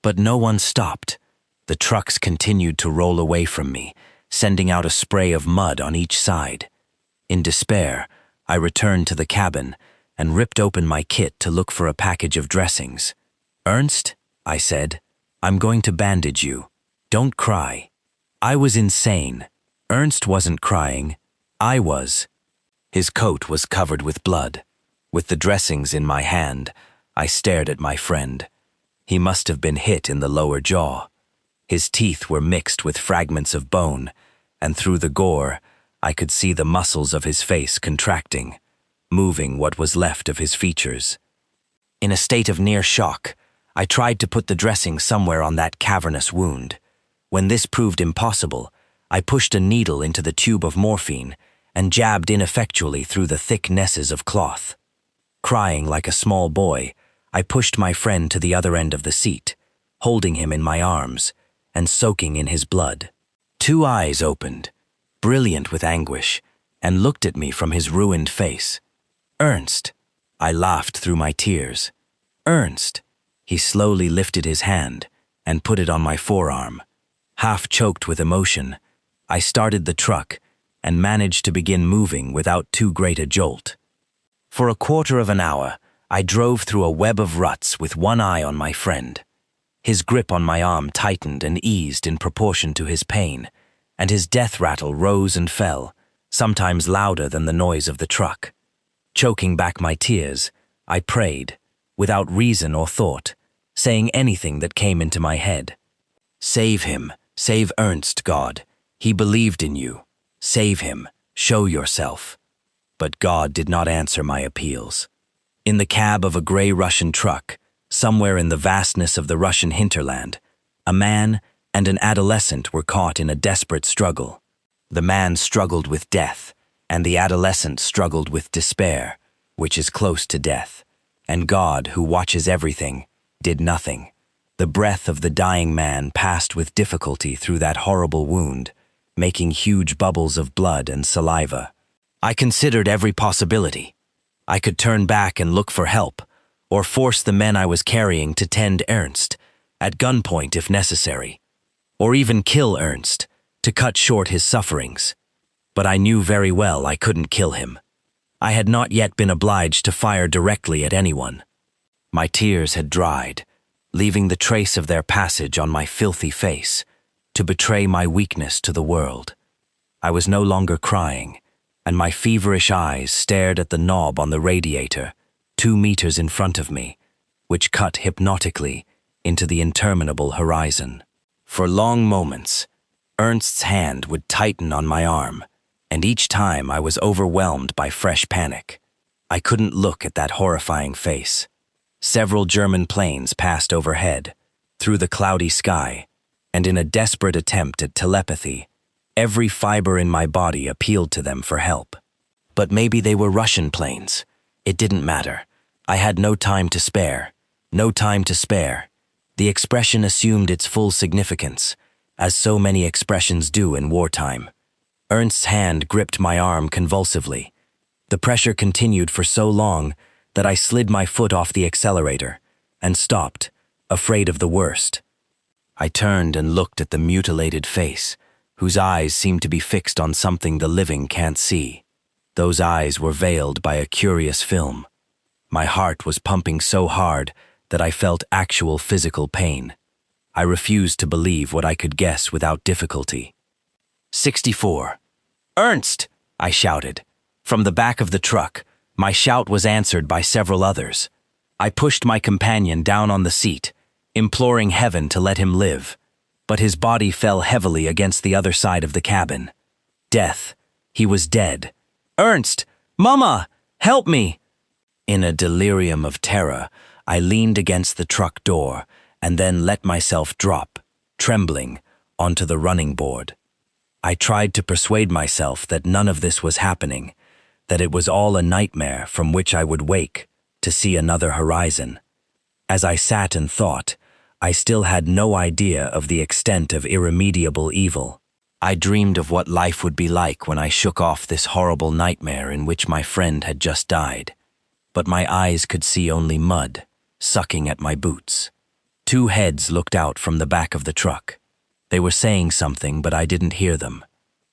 But no one stopped. The trucks continued to roll away from me, sending out a spray of mud on each side. In despair, I returned to the cabin and ripped open my kit to look for a package of dressings. "Ernst," I said, "I'm going to bandage you. Don't cry." I was insane. Ernst wasn't crying. I was. His coat was covered with blood. With the dressings in my hand, I stared at my friend. He must have been hit in the lower jaw. His teeth were mixed with fragments of bone, and through the gore, I could see the muscles of his face contracting, moving what was left of his features. In a state of near shock, I tried to put the dressing somewhere on that cavernous wound. When this proved impossible, I pushed a needle into the tube of morphine and jabbed ineffectually through the thick nesses of cloth. Crying like a small boy, I pushed my friend to the other end of the seat, holding him in my arms, and soaking in his blood. 2 eyes opened, brilliant with anguish, and looked at me from his ruined face. "Ernst," I laughed through my tears. "Ernst." He slowly lifted his hand and put it on my forearm. Half choked with emotion, I started the truck and managed to begin moving without too great a jolt. For a quarter of an hour, I drove through a web of ruts with one eye on my friend. His grip on my arm tightened and eased in proportion to his pain, and his death rattle rose and fell, sometimes louder than the noise of the truck. Choking back my tears, I prayed, without reason or thought, saying anything that came into my head. "Save him, save Ernst, God. He believed in you. Save him, show yourself." But God did not answer my appeals. In the cab of a gray Russian truck, somewhere in the vastness of the Russian hinterland, a man and an adolescent were caught in a desperate struggle. The man struggled with death, and the adolescent struggled with despair, which is close to death. And God, who watches everything, did nothing. The breath of the dying man passed with difficulty through that horrible wound, making huge bubbles of blood and saliva. I considered every possibility. I could turn back and look for help, or force the men I was carrying to tend Ernst, at gunpoint if necessary, or even kill Ernst, to cut short his sufferings. But I knew very well I couldn't kill him. I had not yet been obliged to fire directly at anyone. My tears had dried, leaving the trace of their passage on my filthy face, to betray my weakness to the world. I was no longer crying, and my feverish eyes stared at the knob on the radiator, 2 meters in front of me, which cut hypnotically into the interminable horizon. For long moments, Ernst's hand would tighten on my arm, and each time I was overwhelmed by fresh panic. I couldn't look at that horrifying face. Several German planes passed overhead, through the cloudy sky, and in a desperate attempt at telepathy, every fiber in my body appealed to them for help. But maybe they were Russian planes. It didn't matter. I had no time to spare. No time to spare. The expression assumed its full significance, as so many expressions do in wartime. Ernst's hand gripped my arm convulsively. The pressure continued for so long that I slid my foot off the accelerator and stopped, afraid of the worst. I turned and looked at the mutilated face, whose eyes seemed to be fixed on something the living can't see. Those eyes were veiled by a curious film. My heart was pumping so hard that I felt actual physical pain. I refused to believe what I could guess without difficulty. 64. "Ernst!" I shouted. From the back of the truck, my shout was answered by several others. I pushed my companion down on the seat, imploring heaven to let him live, but his body fell heavily against the other side of the cabin. Death. He was dead. "Ernst! Mama! Help me!" In a delirium of terror, I leaned against the truck door and then let myself drop, trembling, onto the running board. I tried to persuade myself that none of this was happening, that it was all a nightmare from which I would wake to see another horizon. As I sat and thought, I still had no idea of the extent of irremediable evil. I dreamed of what life would be like when I shook off this horrible nightmare in which my friend had just died. But my eyes could see only mud, sucking at my boots. 2 heads looked out from the back of the truck. They were saying something, but I didn't hear them.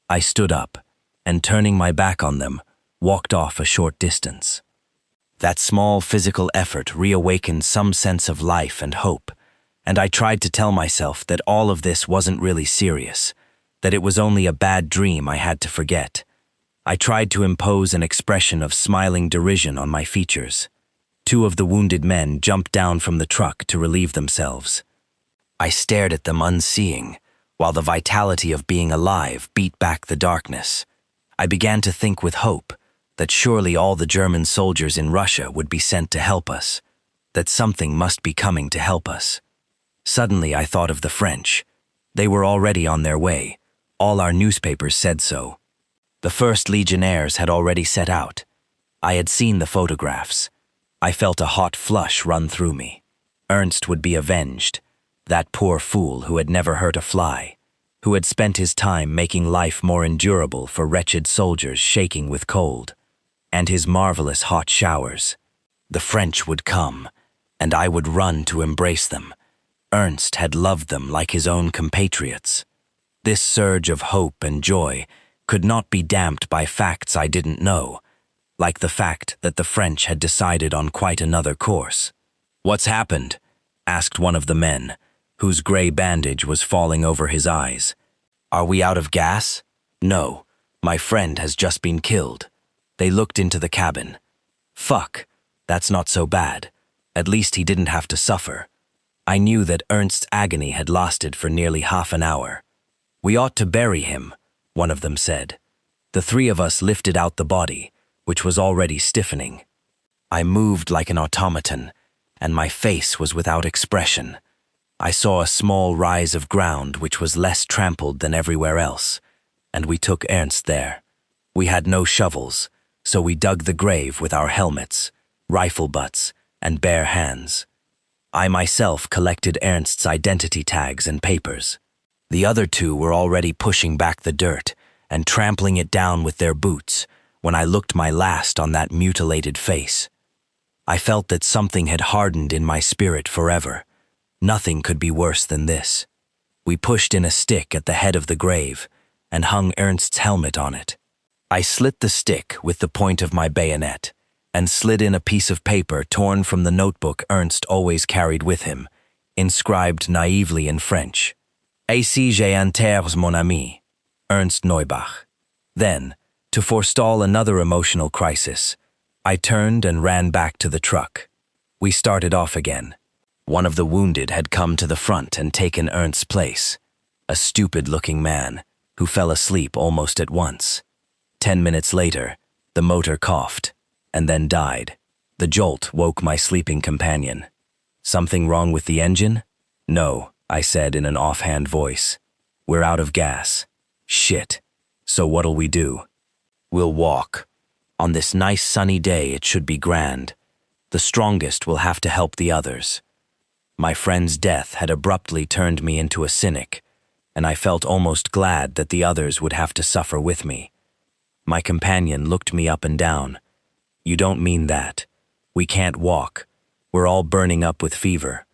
I stood up, and turning my back on them, walked off a short distance. That small physical effort reawakened some sense of life and hope, and I tried to tell myself that all of this wasn't really serious, that it was only a bad dream I had to forget. I tried to impose an expression of smiling derision on my features. 2 of the wounded men jumped down from the truck to relieve themselves. I stared at them unseeing, while the vitality of being alive beat back the darkness. I began to think with hope that surely all the German soldiers in Russia would be sent to help us, that something must be coming to help us. Suddenly I thought of the French. They were already on their way. All our newspapers said so. The first legionnaires had already set out. I had seen the photographs. I felt a hot flush run through me. Ernst would be avenged. That poor fool who had never hurt a fly, who had spent his time making life more endurable for wretched soldiers shaking with cold, and his marvelous hot showers. The French would come, and I would run to embrace them. Ernst had loved them like his own compatriots. This surge of hope and joy could not be damped by facts I didn't know, like the fact that the French had decided on quite another course. "What's happened?" asked one of the men, whose gray bandage was falling over his eyes. "Are we out of gas?" "No, my friend has just been killed." They looked into the cabin. "Fuck, that's not so bad. At least he didn't have to suffer." I knew that Ernst's agony had lasted for nearly half an hour. "We ought to bury him," one of them said. The three of us lifted out the body, which was already stiffening. I moved like an automaton, and my face was without expression. I saw a small rise of ground which was less trampled than everywhere else, and we took Ernst there. We had no shovels, so we dug the grave with our helmets, rifle butts, and bare hands. I myself collected Ernst's identity tags and papers. The other two were already pushing back the dirt and trampling it down with their boots when I looked my last on that mutilated face. I felt that something had hardened in my spirit forever. Nothing could be worse than this. We pushed in a stick at the head of the grave and hung Ernst's helmet on it. I slit the stick with the point of my bayonet and slid in a piece of paper torn from the notebook Ernst always carried with him, inscribed naively in French. "Ainsi j'enterre mon ami, Ernst Neubach." Then, to forestall another emotional crisis, I turned and ran back to the truck. We started off again. One of the wounded had come to the front and taken Ernst's place, a stupid-looking man who fell asleep almost at once. 10 minutes later, the motor coughed and then died. The jolt woke my sleeping companion. "Something wrong with the engine?" "No," I said in an offhand voice. "We're out of gas." "Shit. So what'll we do?" "We'll walk. On this nice sunny day it should be grand. The strongest will have to help the others." My friend's death had abruptly turned me into a cynic, and I felt almost glad that the others would have to suffer with me. My companion looked me up and down. "You don't mean that. We can't walk. We're all burning up with fever."